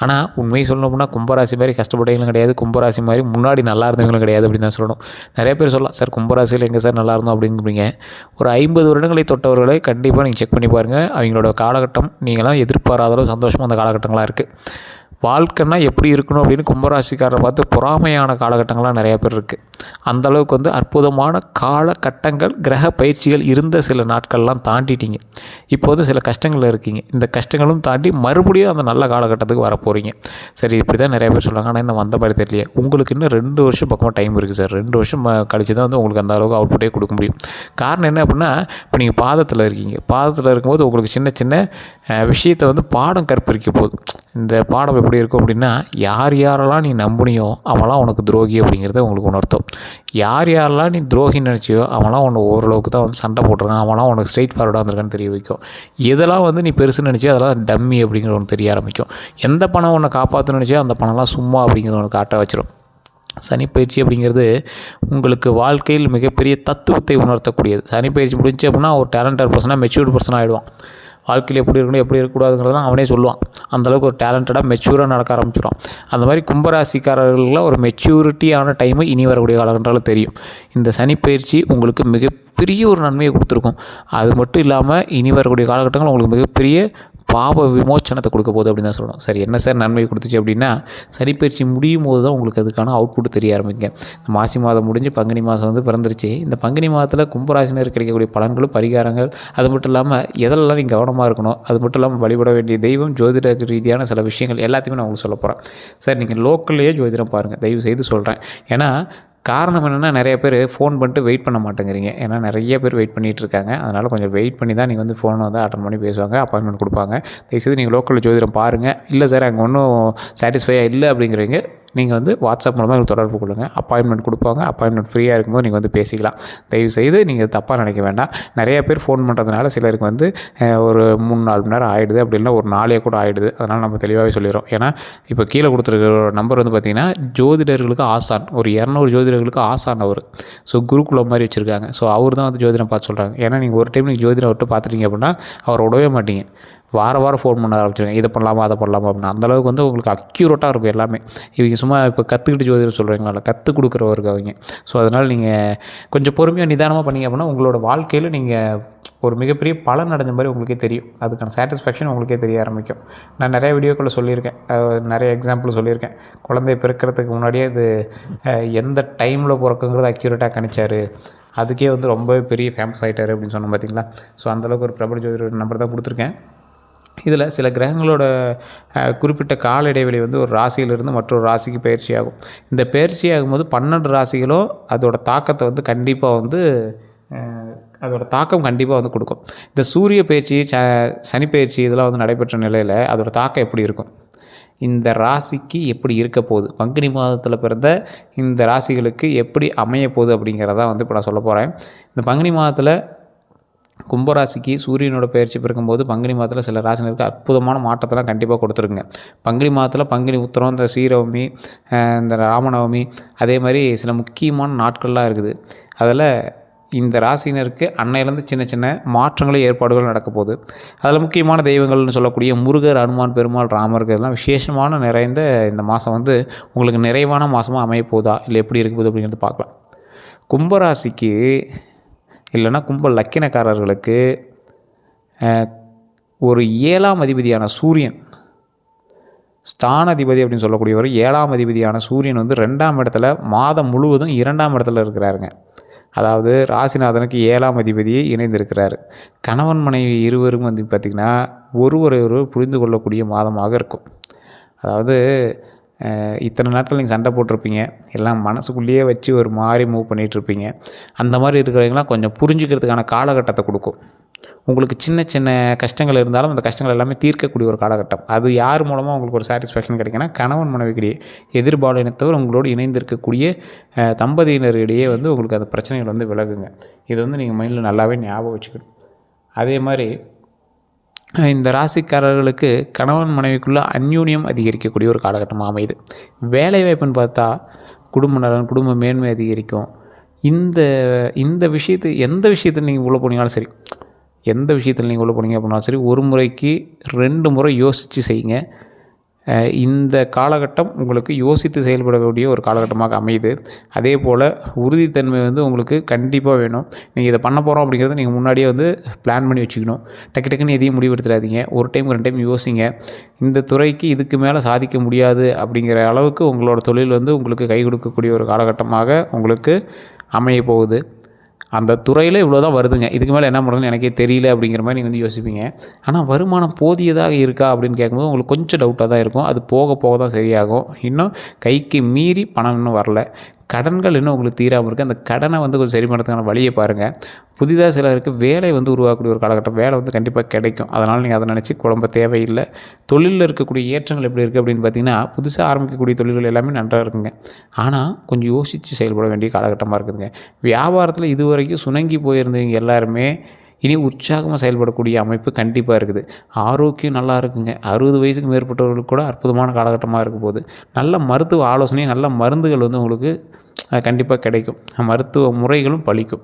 ஆனால் உண்மையை சொல்லணும் அப்படின்னா கும்பராசி மாதிரி கஷ்டப்பட்டவங்களும் கிடையாது, கும்பராசி மாதிரி முன்னாடி நல்லா இருந்தவங்களும் கிடையாது அப்படின்னு தான் சொல்லணும். நிறைய பேர் சொல்லலாம், சார் கும்பராசியில் எங்கே சார் நல்லா இருந்தோம் அப்படிங்கிறீங்க. ஒரு 50 வருடங்களை தொட்டவர்களை கண்டிப்பாக நீங்கள் செக் பண்ணி பாருங்கள். அவங்களோட காலகட்டம் நீங்களாம் எதிர்பாராத அளவு சந்தோஷமாக அந்த காலகட்டங்களாக இருக்குது. வாழ்க்கைன்னா எப்படி இருக்கணும் அப்படின்னு கும்பராசிக்காரரை பார்த்து பொறாமையான காலகட்டங்கள்லாம் நிறையா பேர் இருக்குது. அந்தளவுக்கு வந்து அற்புதமான காலகட்டங்கள் கிரக பயிற்சிகள் இருந்த சில நாட்கள்லாம் தாண்டிட்டீங்க. இப்போ வந்து சில கஷ்டங்கள் இருக்கீங்க. இந்த கஷ்டங்களும் தாண்டி மறுபடியும் அந்த நல்ல காலகட்டத்துக்கு வர போகிறீங்க. சரி, இப்படி தான் நிறைய பேர் சொல்கிறாங்க. ஆனால் இன்னும் வந்த மாதிரி தெரியலையே. உங்களுக்கு இன்னும் 2 வருஷம் பக்கமாக டைம் இருக்குது சார். 2 வருஷம் கழிச்சு தான் வந்து உங்களுக்கு அந்த அளவுக்கு அவுட்புட்டே கொடுக்க முடியும். காரணம் என்ன அப்படின்னா, இப்போ நீங்கள் பாதத்தில் இருக்கீங்க. பாதத்தில் இருக்கும்போது உங்களுக்கு சின்ன சின்ன விஷயத்தை வந்து பாடம் கற்பிக்க போகுது. இந்த பாடம் எப்படி இருக்கும் அப்படின்னா, யார் யாரெல்லாம் நீ நம்பினியோ அவன்லாம் உனக்கு துரோகி அப்படிங்கிறத உங்களுக்கு உணர்த்தும். யார் யாரெல்லாம் நீ துரோகின்னு நினச்சியோ அவன்லாம் உன்னை ஓரளவுக்கு தான் வந்து சண்டை போட்டிருக்கான், அவன்லாம் உனக்கு ஸ்ட்ரெயிட் ஃபார்வர்டாக வந்திருக்கான்னு தெரிய வைக்கும். எதெல்லாம் வந்து நீ பெருசுன்னு நினச்சியோ அதெல்லாம் டம்மி அப்படிங்கிற ஒன்று தெரிய ஆரம்பிக்கும். எந்த பணம் உன்னை காப்பாற்றணும்னு நினச்சியோ அந்த பணம்லாம் சும்மா அப்படிங்கிற ஒன்று காட்ட வச்சிடும். சனிப்பயிற்சி அப்படிங்கிறது உங்களுக்கு வாழ்க்கையில் மிகப்பெரிய தத்துவத்தை உணர்த்தக்கூடியது. சனிப்பயிற்சி முடிஞ்சு அப்படின்னா ஒரு டேலண்டட் பர்சனாக மெச்சூர்டு பர்சனாக ஆகிடுவான். வாழ்க்கையில் எப்படி இருக்கணும் எப்படி இருக்கக்கூடாதுங்கிறதெல்லாம் அவனே சொல்லுவான். அந்தளவுக்கு ஒரு டேலண்டடாக மெச்சூராக நடக்க ஆரம்பிச்சிடும். அந்த மாதிரி கும்பராசிக்காரர்கள்லாம் ஒரு மெச்சூரிட்டியான டைமு இனி வரக்கூடிய காலகட்டத்தில் தெரியும். இந்த சனிப்பயிற்சி உங்களுக்கு மிகப்பெரிய ஒரு நன்மையை கொடுத்துருக்கும். அது மட்டும் இல்லாமல் இனி வரக்கூடிய காலகட்டங்கள் உங்களுக்கு மிகப்பெரிய பாவ விமோச்சனத்தை கொடுக்க போகுது அப்படின்னு தான் சொல்லணும். சரி, என்ன சார் நன்மை கொடுத்துச்சு அப்படின்னா, சனிப்பயிற்சி முடியும் போது தான் உங்களுக்கு அதுக்கான அவுட்புட் தெரிய ஆரம்பிங்க. மாசி மாதம் முடிஞ்சு பங்குனி மாதம் வந்து பிறந்துருச்சு. இந்த பங்குனி மாதத்தில் கும்பராசினர் கிடைக்கக்கூடிய பலன்களும் பரிகாரங்கள், அது மட்டும் இல்லாமல் எதெல்லாம் நீங்கள் கவனமாக இருக்கணும், அது மட்டும் இல்லாமல் வழிபட வேண்டிய தெய்வம், ஜோதிட ரீதியான சில விஷயங்கள் எல்லாத்தையுமே நான் உங்களுக்கு சொல்ல போகிறேன். சார் நீங்கள் லோக்கல்லையே ஜோதிடம் பாருங்கள், தயவு செய்து சொல்கிறேன். ஏன்னா காரணம் என்னென்னா, நிறைய பேர் ஃபோன் பண்ணிட்டு வெயிட் பண்ண மாட்டேங்கிறீங்க. ஏன்னா நிறைய பேர் வெயிட் பண்ணிகிட்டு இருக்காங்க. அதனால் கொஞ்சம் வெயிட் பண்ணி தான் நீங்கள் வந்து ஃபோனை வந்து அட்டன் பண்ணி பேசுவாங்க, அப்பாயின்மெண்ட் கொடுப்பாங்க. தயவுசெய்து நீங்கள் லோக்கலில் ஜோதிடம் பாருங்கள். இல்லை சார் அங்கே ஒன்றும் சாட்டிஸ்ஃபையாக இல்லை அப்படிங்கிறீங்க, நீங்கள் வந்து வாட்ஸ்அப் மூலமாக எங்களுக்கு தொடர்பு கொள்ளுங்கள். அப்பாயின்மெண்ட் கொடுப்பாங்க. அப்பாயின்மெண்ட் ஃப்ரீயாக இருக்கும்போது நீங்கள் வந்து பேசிக்கலாம். தயவுசெய்து நீங்கள் தப்பாக நினைக்க வேண்டாம். நிறைய பேர் ஃபோன் பண்ணுறதுனால சிலருக்கு வந்து ஒரு 3-4 மணி நேரம் ஆகிடுது, அப்படி இல்லைனா ஒரு நாளே கூட ஆகிடுது. அதனால் நம்ம தெளிவாகவே சொல்லிடுறோம். ஏன்னா இப்போ கீழே கொடுத்துருக்க நம்பர் வந்து பார்த்திங்கன்னா ஜோதிடர்களுக்கு ஆசான், ஒரு 200 ஜோதிடர்களுக்கு ஆசான் அவர். ஸோ குருகுலம் மாதிரி வச்சுருக்காங்க. ஸோ அவர் தான் வந்து ஜோதிடம் பார்த்து சொல்கிறாங்க. ஏன்னா நீங்கள் ஒரு டைம் நீங்கள் ஜோதிடம் விட்டு பார்த்துட்டீங்க அப்படின்னா அவரை விடவே மாட்டீங்க. வாரம் ஃபோன் பண்ண ஆரம்பிச்சிருங்க, இதை பண்ணலாமா அதை பண்ணலாமா அப்படின்னா. அந்தளவுக்கு வந்து உங்களுக்கு அக்யூரேட்டாக இருக்கும் எல்லாமே. இவங்க சும்மா இப்போ கற்றுக்கிட்டு ஜோதிடம் சொல்கிறீங்களா, கற்றுக் கொடுக்குறவருக்கு அவங்க. ஸோ அதனால் நீங்கள் கொஞ்சம் பொறுமையாக நிதானமாக பண்ணிங்க அப்படின்னா உங்களோட வாழ்க்கையில் நீங்கள் ஒரு மிகப்பெரிய பலன் அடைஞ்ச மாதிரி உங்களுக்கே தெரியும். அதுக்கான சாட்டிஸ்ஃபேக்ஷன் உங்களுக்கே தெரிய ஆரம்பிக்கும். நான் நிறைய வீடியோக்களில் சொல்லியிருக்கேன், நிறைய எக்ஸாம்பிள் சொல்லியிருக்கேன். குழந்தை பிறக்கிறதுக்கு முன்னாடியே இது எந்த டைமில் பிறக்குங்கிறது அக்யூரேட்டாக கணிச்சார், அதுக்கே வந்து ரொம்ப பெரிய ஃபேமஸ் ஆகிட்டார் அப்படின்னு சொன்னோம் பார்த்தீங்களா. ஸோ அந்தளவுக்கு ஒரு பிரபல ஜோதிடர் நம்பர் தான் கொடுத்துருக்கேன். இதில் சில கிரகங்களோட குறிப்பிட்ட கால இடைவெளி வந்து ஒரு ராசியிலிருந்து மற்றொரு ராசிக்கு பயிற்சி ஆகும். இந்த பயிற்சி ஆகும்போது 12 ராசிகளும் அதோட தாக்கத்தை வந்து கண்டிப்பாக வந்து அதோட தாக்கம் கண்டிப்பாக வந்து கொடுக்கும். இந்த சூரிய பயிற்சி, சனி பயிற்சி இதெல்லாம் வந்து நடைபெற்ற நிலையில் அதோட தாக்கம் எப்படி இருக்கும், இந்த ராசிக்கு எப்படி இருக்க போகுது, பங்குனி மாதத்தில் பிறந்த இந்த ராசிகளுக்கு எப்படி அமைய போகுது அப்படிங்கிறதான் வந்து இப்போ நான் சொல்ல போகிறேன். இந்த பங்குனி மாதத்தில் கும்பராசிக்கு சூரியனோட பயிற்சி பிறக்கும்போது பங்குனி மாதத்தில் சில ராசினருக்கு அற்புதமான மாற்றத்தெல்லாம் கண்டிப்பாக கொடுத்துருங்க. பங்குனி மாதத்தில் பங்குனி உத்திரம், இந்த ஸ்ரீரவமி, இந்த ராமநவமி, அதே மாதிரி சில முக்கியமான நாட்கள்லாம் இருக்குது. அதில் இந்த ராசினருக்கு அன்னையிலேருந்து சின்ன சின்ன மாற்றங்களும் ஏற்பாடுகள் நடக்க போகுது. அதில் முக்கியமான தெய்வங்கள்னு சொல்லக்கூடிய முருகர், அனுமான், பெருமாள், ராமருக்கு இதெல்லாம் விசேஷமான நிறைந்த இந்த மாதம் வந்து உங்களுக்கு நிறைவான மாதமாக அமைய போதா இல்லை எப்படி இருக்க போகுது அப்படிங்கிறது பார்க்கலாம். கும்பராசிக்கு இல்லைனா கும்ப லக்கினக்காரர்களுக்கு ஒரு 7ஆம் அதிபதியான சூரியன், ஸ்தானாதிபதி அப்படின்னு சொல்லக்கூடியவர் 7ஆம் அதிபதியான சூரியன் வந்து 2ஆம் இடத்துல மாதம் முழுவதும் 2ஆம் இடத்துல இருக்கிறாருங்க. அதாவது ராசிநாதனுக்கு 7ஆம் அதிபதியை இணைந்திருக்கிறார். கணவன் மனைவி இருவரும் வந்து பார்த்திங்கன்னா ஒருவரை புரிந்து கொள்ளக்கூடிய மாதமாக இருக்கும். அதாவது இத்தனை நாட்கள் நீங்கள் சண்டை போட்டிருப்பீங்க, எல்லாம் மனசுக்குள்ளேயே வச்சு ஒரு மாதிரி மூவ் பண்ணிகிட்ருப்பீங்க. அந்த மாதிரி இருக்கிறவங்களாம் கொஞ்சம் புரிஞ்சுக்கிறதுக்கான காலகட்டத்தை கொடுக்கும். உங்களுக்கு சின்ன சின்ன கஷ்டங்கள் இருந்தாலும் அந்த கஷ்டங்கள் எல்லாமே தீர்க்கக்கூடிய ஒரு காலகட்டம். அது யார் மூலமாக உங்களுக்கு ஒரு சாட்டிஸ்ஃபேக்ஷன் கிடைக்குன்னா, கணவன் மனைவிக்கிடையே எதிர்பாலினத்தவர் உங்களோடு இணைந்திருக்கக்கூடிய தம்பதியினரிடையே வந்து உங்களுக்கு அந்த பிரச்சனைகள் வந்து விலகுங்க. இது வந்து நீங்கள் மைண்டில் நல்லாவே ஞாபகம் வச்சுக்கணும். அதே மாதிரி இந்த ராசிக்காரர்களுக்கு கணவன் மனைவிக்குள்ளே அந்யூன்யம் அதிகரிக்கக்கூடிய ஒரு காலகட்டமாக அமையுது. வேலைவாய்ப்புன்னு பார்த்தா குடும்ப நலன், குடும்ப மேன்மை அதிகரிக்கும். இந்த விஷயத்து எந்த விஷயத்தில் நீங்கள் உள்ளே போனீங்கனாலும் சரி, எந்த விஷயத்தில் நீங்கள் உள்ளே போனீங்க அப்படின்னாலும் சரி, ஒரு முறைக்கு 2 முறை யோசித்து செய்யுங்க. இந்த காலகட்டம் உங்களுக்கு யோசித்து செயல்படக்கூடிய ஒரு காலகட்டமாக அமையுது. அதே போல் உறுதித்தன்மை வந்து உங்களுக்கு கண்டிப்பாக வேணும். நீங்கள் இதை பண்ண போகிறோம் அப்படிங்கிறத நீங்கள் முன்னாடியே வந்து பிளான் பண்ணி வச்சுக்கணும். டக்கு டக்குன்னு எதையும் முடிவெடுத்துடாதீங்க. ஒரு டைம் 2 டைம் யோசிங்க. இந்த துறைக்கு இதுக்கு மேலே சாதிக்க முடியாது அப்படிங்கிற அளவுக்கு உங்களோட தொழில் வந்து உங்களுக்கு கை கொடுக்கக்கூடிய ஒரு காலகட்டமாக உங்களுக்கு அமைய போகுது. அந்த துறையில் இவ்வளோ தான் வருதுங்க, இதுக்கு மேலே என்ன பண்ணுறதுன்னு எனக்கே தெரியல அப்படிங்கிற மாதிரி நீங்கள் வந்து யோசிப்பீங்க. ஆனால் வருமானம் போதியதாக இருக்கா அப்படின்னு கேட்கும்போது உங்களுக்கு கொஞ்சம் டவுட்டாக தான் இருக்கும். அது போக போக தான் சரியாகும். இன்னும் கைக்கு மீறி பணம் இன்னும் வரல. கடன்கள் இன்னும் உங்களுக்கு தீராமல் இருக்குது. அந்த கடனை வந்து கொஞ்சம் சரி பண்ணுறதுக்கான வழியை பாருங்கள். புதிதாக சிலருக்கு வேலை வந்து உருவாக்கக்கூடிய ஒரு காலகட்டம், வேலை வந்து கண்டிப்பாக கிடைக்கும். அதனால் நீங்கள் அதை நினச்சி குழம்ப தேவையில்லை. தொழிலில் இருக்கக்கூடிய ஏற்றங்கள் எப்படி இருக்குது அப்படின்னு பார்த்தீங்கன்னா, புதுசாக ஆரம்பிக்கக்கூடிய தொழில்கள் எல்லாமே நன்றாக இருக்குங்க. ஆனால் கொஞ்சம் யோசித்து செயல்பட வேண்டிய காலகட்டமாக இருக்குதுங்க. வியாபாரத்தில் இதுவரைக்கும் சுணங்கி போயிருந்தவங்க எல்லாருமே இனி உற்சாகமாக செயல்படக்கூடிய அமைப்பு கண்டிப்பாக இருக்குது. ஆரோக்கியம் நல்லா இருக்குங்க. 60 வயதுக்கு மேற்பட்டவர்களுக்கு கூட அற்புதமான காலகட்டமாக இருக்க போகுது. நல்ல மருத்துவ ஆலோசனை, நல்ல மருந்துகள் வந்து உங்களுக்கு கண்டிப்பாக கிடைக்கும். மருத்துவ முறைகளும் பலிக்கும்.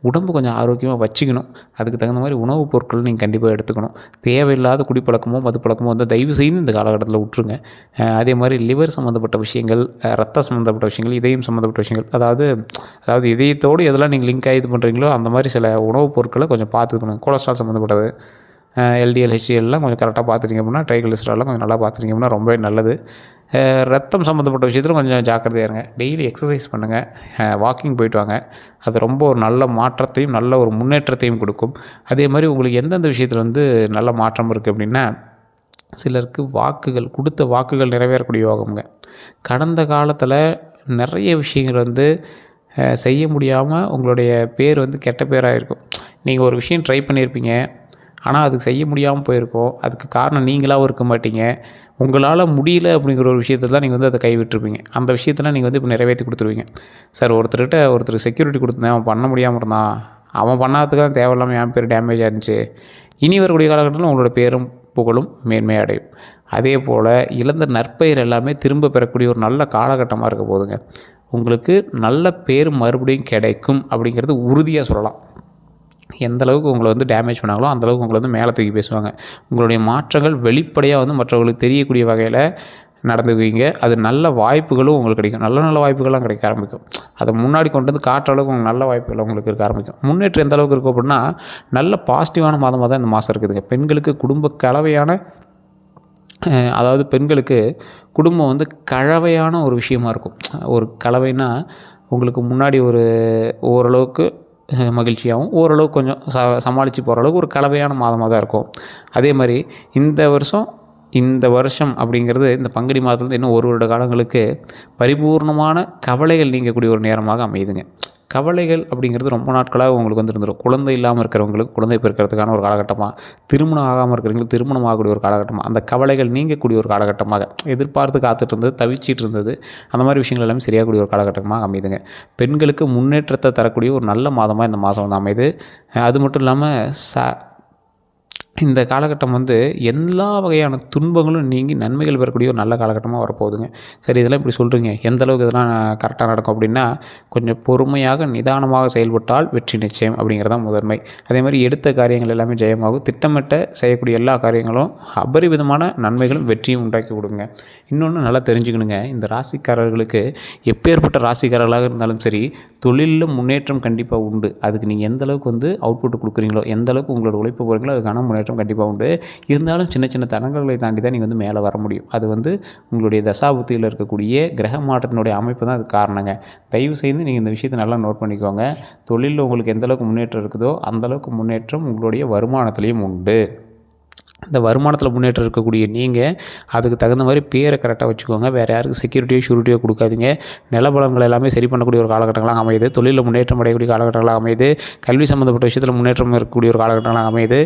உடம்பு கொஞ்சம் ஆரோக்கியமாக வச்சுக்கணும். அதுக்கு தகுந்த மாதிரி உணவுப் பொருட்கள் நீங்கள் கண்டிப்பாக எடுத்துக்கணும். தேவையில்லாத குடிப்பழக்கமோ மதுப்பழக்கமோ வந்து தயவு செய்து இந்த காலகட்டத்தில் விட்டுருங்க. அதே மாதிரி லிவர் சம்மந்தப்பட்ட விஷயங்கள், ரத்த சம்மந்தப்பட்ட விஷயங்கள், இதயம் சம்மந்தப்பட்ட விஷயங்கள், அதாவது இதயத்தோடு எதெல்லாம் நீங்கள் லிங்க் ஆகி இது பண்ணுறீங்களோ அந்த மாதிரி சில உணவுப் பொருட்களை கொஞ்சம் பார்த்துக்கணும். கொலஸ்ட்ரால் சம்மந்தப்பட்டது, எல்டிஎல், ஹெச்டிஎல்லாம் கொஞ்சம் கரெக்டாக பார்த்துட்டிங்க அப்படின்னா, ட்ரைகிளிசரால்லாம் கொஞ்சம் நல்லா பார்த்துட்டிங்க அப்படின்னா ரொம்பவே நல்லது. ரத்தம் சம்மந்தப்பட்ட விஷயத்தில் கொஞ்சம் ஜாக்கிரதையாக இருங்க. டெய்லி எக்ஸசைஸ் பண்ணுங்கள், வாக்கிங் போயிட்டு வாங்க. அது ரொம்ப ஒரு நல்ல மாற்றத்தையும் நல்ல ஒரு முன்னேற்றத்தையும் கொடுக்கும். அதே மாதிரி உங்களுக்கு எந்தெந்த விஷயத்தில் வந்து நல்ல மாற்றம் இருக்குது அப்படின்னா, சிலருக்கு கொடுத்த வாக்குகள் நிறைவேறக்கூடிய யோகம்ங்க. கடந்த காலத்தில் நிறைய விஷயங்கள் வந்து செய்ய முடியாமல் உங்களுடைய பேர் வந்து கெட்ட பேராக இருக்கும். நீங்கள் ஒரு விஷயம் ட்ரை பண்ணியிருப்பீங்க, ஆனால் அதுக்கு செய்ய முடியாமல் போயிருக்கும். அதுக்கு காரணம் நீங்களாகவும் இருக்க மாட்டீங்க. உங்களால் முடியல அப்படிங்கிற ஒரு விஷயத்தில் தான் நீங்கள் வந்து அதை கைவிட்டுருப்பீங்க. அந்த விஷயத்தெல்லாம் நீங்கள் வந்து இப்போ நிறைவேற்றி கொடுத்துருவீங்க. சார் ஒருத்தருக்கு செக்யூரிட்டி கொடுத்துருந்தேன், அவன் பண்ண முடியாமல் இருந்தான், அவன் பண்ணாததுக்கு தான் தேவையில்லாமல் என் பேர் டேமேஜ் ஆயிருந்துச்சு. இனி வரக்கூடிய காலகட்டத்தில் உங்களோட பேரும் புகழும் மேன்மை அடையும். அதே போல் இழந்த நற்பெயர் எல்லாமே திரும்ப பெறக்கூடிய ஒரு நல்ல காலகட்டமாக இருக்க போகுதுங்க. உங்களுக்கு நல்ல பேர் மறுபடியும் கிடைக்கும் அப்படிங்கிறது உறுதியாக சொல்லலாம். எந்த அளவுக்கு உங்களை வந்து டேமேஜ் பண்ணாங்களோ அந்தளவுக்கு உங்களை வந்து மேலே தூக்கி பேசுவாங்க. உங்களுடைய மாற்றங்கள் வெளிப்படையாக வந்து மற்றவர்களுக்கு தெரியக்கூடிய வகையில் நடந்துக்குவீங்க. அது நல்ல வாய்ப்புகளும் உங்களுக்கு கிடைக்கும். நல்ல நல்ல வாய்ப்புகள்லாம் கிடைக்க ஆரம்பிக்கும். அதை முன்னாடி கொண்டு வந்து காட்டுற அளவுக்கு உங்களுக்கு நல்ல வாய்ப்புகள் உங்களுக்கு இருக்க ஆரம்பிக்கும். முன்னேற்றம் எந்த அளவுக்கு இருக்கும் அப்படின்னா, நல்ல பாசிட்டிவான மாதமாக தான் இந்த மாதம் இருக்குதுங்க. பெண்களுக்கு குடும்ப கலவையான பெண்களுக்கு குடும்பம் வந்து கலவையான ஒரு விஷயமா இருக்கும். ஒரு கலவைனா உங்களுக்கு முன்னாடி ஓரளவுக்கு மகிழ்ச்சியாகவும் ஓரளவுக்கு கொஞ்சம் சமாளித்து போகிற அளவுக்கு ஒரு கலவையான மாதமாக தான் இருக்கும். அதே மாதிரி இந்த வருஷம் அப்படிங்கிறது இந்த பங்குனி மாதத்துலேருந்து இன்னும் 1 வருட காலங்களுக்கு பரிபூர்ணமான கவலைகள் நீங்கக்கூடிய ஒரு நேரமாக அமையுதுங்க. கவலைகள் அப்படிங்கிறது ரொம்ப நாட்களாக உங்களுக்கு வந்து இருந்துடும். குழந்தை இல்லாமல் இருக்கிறவங்களுக்கு குழந்தை பிறக்கிறதுக்கான ஒரு காலகட்டமாக, திருமணம் ஆகாமல் இருக்கிறவங்களுக்கு திருமணம் ஆகக்கூடிய ஒரு காலகட்டமாக, அந்த கவலைகள் நீங்கக்கூடிய ஒரு காலகட்டமாக, எதிர்பார்த்து காத்துட்டு இருந்தது, தவிச்சிட்டு இருந்தது, அந்த மாதிரி விஷயங்கள் எல்லாமே சரியாகக்கூடிய ஒரு காலகட்டமாக அமையுதுங்க. பெண்களுக்கு முன்னேற்றத்தை தரக்கூடிய ஒரு நல்ல மாதமாக இந்த மாதம் வந்து அமையுது. அது மட்டும் இல்லாமல் இந்த காலகட்டம் வந்து எல்லா வகையான துன்பங்களும் நீங்கி நன்மைகள் பெறக்கூடிய ஒரு நல்ல காலகட்டமாக வரப்போகுதுங்க. சரி, இதெல்லாம் இப்படி சொல்கிறீங்க, எந்த அளவுக்கு இதெல்லாம் கரெக்டாக நடக்கும் அப்படின்னா, கொஞ்சம் பொறுமையாக நிதானமாக செயல்பட்டால் வெற்றி நிச்சயம் அப்படிங்கிறதான் முதன்மை. அதே மாதிரி எடுத்த காரியங்கள் எல்லாமே ஜெயமாகும். திட்டமிட்ட செய்யக்கூடிய எல்லா காரியங்களும் அபரிவிதமான நன்மைகளும் வெற்றியும் உண்டாக்கி கொடுங்க. இன்னொன்று நல்லா தெரிஞ்சுக்கணுங்க, இந்த ராசிக்காரர்களுக்கு எப்பேற்பட்ட ராசிக்காரர்களாக இருந்தாலும் சரி, தொழிலில் முன்னேற்றம் கண்டிப்பாக உண்டு. அதுக்கு நீங்கள் எந்த அளவுக்கு வந்து அவுட்புட் கொடுக்குறீங்களோ, எந்த அளவுக்கு உங்களோட உழைப்பு போகிறீங்களோ அதுக்கான முன்னேற்றம் கண்டிப்பாக உண்டு. இருந்தாலும் சின்ன சின்ன தடங்களை தாண்டி தான் நீங்கள் வந்து மேலே வர முடியும். அது வந்து உங்களுடைய தசாபுத்தியில் இருக்கக்கூடிய கிரக மாற்றத்தினுடைய அமைப்பு தான் அதுக்கு காரணங்க. தயவு செய்து நீங்கள் இந்த விஷயத்தை நல்லா நோட் பண்ணிக்கோங்க. தொழிலில் உங்களுக்கு எந்த அளவுக்கு முன்னேற்றம் இருக்குதோ அந்தளவுக்கு முன்னேற்றம் உங்களுடைய வருமானத்துலேயும் உண்டு. இந்த வருமானத்தில் முன்னேற்றம் இருக்கக்கூடிய நீங்கள் அதுக்கு தகுந்த மாதிரி பேரை கரெக்டாக வச்சுக்கோங்க. வேறு யாருக்கு செக்யூரிட்டியோ ஷூரிட்டியோ கொடுக்காதீங்க. நிலபலங்கள் எல்லாமே சரி பண்ணக்கூடிய ஒரு காலகட்டங்களாக அமையுது. தொழிலில் முன்னேற்றம் அடையக்கூடிய காலகட்டங்களாக அமையுது. கல்வி சம்மந்தப்பட்ட விஷயத்தில் முன்னேற்றம் இருக்கக்கூடிய ஒரு காலகட்டங்களாக அமையுது.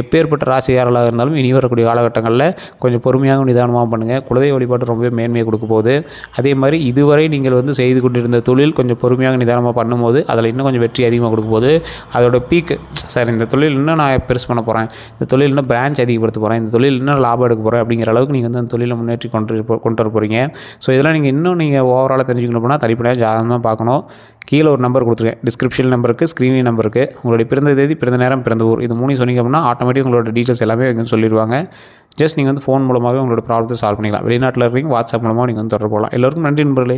எப்பேற்பட்ட ராசியாளர்களாக இருந்தாலும் இனி வரக்கூடிய காலகட்டங்களில் கொஞ்சம் பொறுமையாக நிதானமாக பண்ணுங்கள். குலதெய்வ வழிபாடு ரொம்பவே மேன்மையை கொடுக்க போகுது. அதே மாதிரி இதுவரை நீங்கள் வந்து செய்து கொண்டிருந்த தொழில் கொஞ்சம் பொறுமையாக நிதானமாக பண்ணும்போது அதில் இன்னும் கொஞ்சம் வெற்றி அதிகமாக கொடுக்க போகுது. அதோட பீக்கு, சார் இந்த தொழில் இன்னும் நான் பெருசு பண்ண போகிறேன், இந்த தொழில் இன்னும் பிரான்ச் அதிகம் அதிகப்படுத்த போகிறேன், இந்த தொழில் இன்னும் லாபம் எடுக்க போகிறேன் அப்படிங்கிற அளவுக்கு நீங்கள் வந்து அந்த தொழிலை முன்னேற்றி கொண்டு வர போகிறீங்க. ஸோ இதெல்லாம் நீங்கள் ஓவராலாக தெரிஞ்சுக்கணும் அப்படின்னா தனிப்படையாக ஜாதகம் தான் பார்க்கணும். கீழே ஒரு நம்பர் கொடுத்துருக்கேன், டிஸ்கிரிப்ஷன் நம்பருக்கு, ஸ்க்ரீனிங் நம்பருக்கு. உங்களுடைய பிறந்த தேதி, பிறந்த நேரம், பிறந்த ஊர், இது 3 சொன்னீங்க அப்படின்னா ஆட்டோமேட்டிக் உங்களோட டீட்டெயில்ஸ் எல்லாமே இங்கே சொல்லிடுவாங்க. ஜஸ்ட் நீங்கள் வந்து ஃபோன் மூலமாகவே உங்களோட ப்ராப்ளத்தை சால்வ் பண்ணிக்கலாம். வெளிநாட்டில் இருக்கீங்க, வாட்ஸ்அப் மூலமாக நீங்கள் வந்து தொடர்பு கொள்ளலாம். எல்லோருக்கும் நன்றி நண்பர்களே.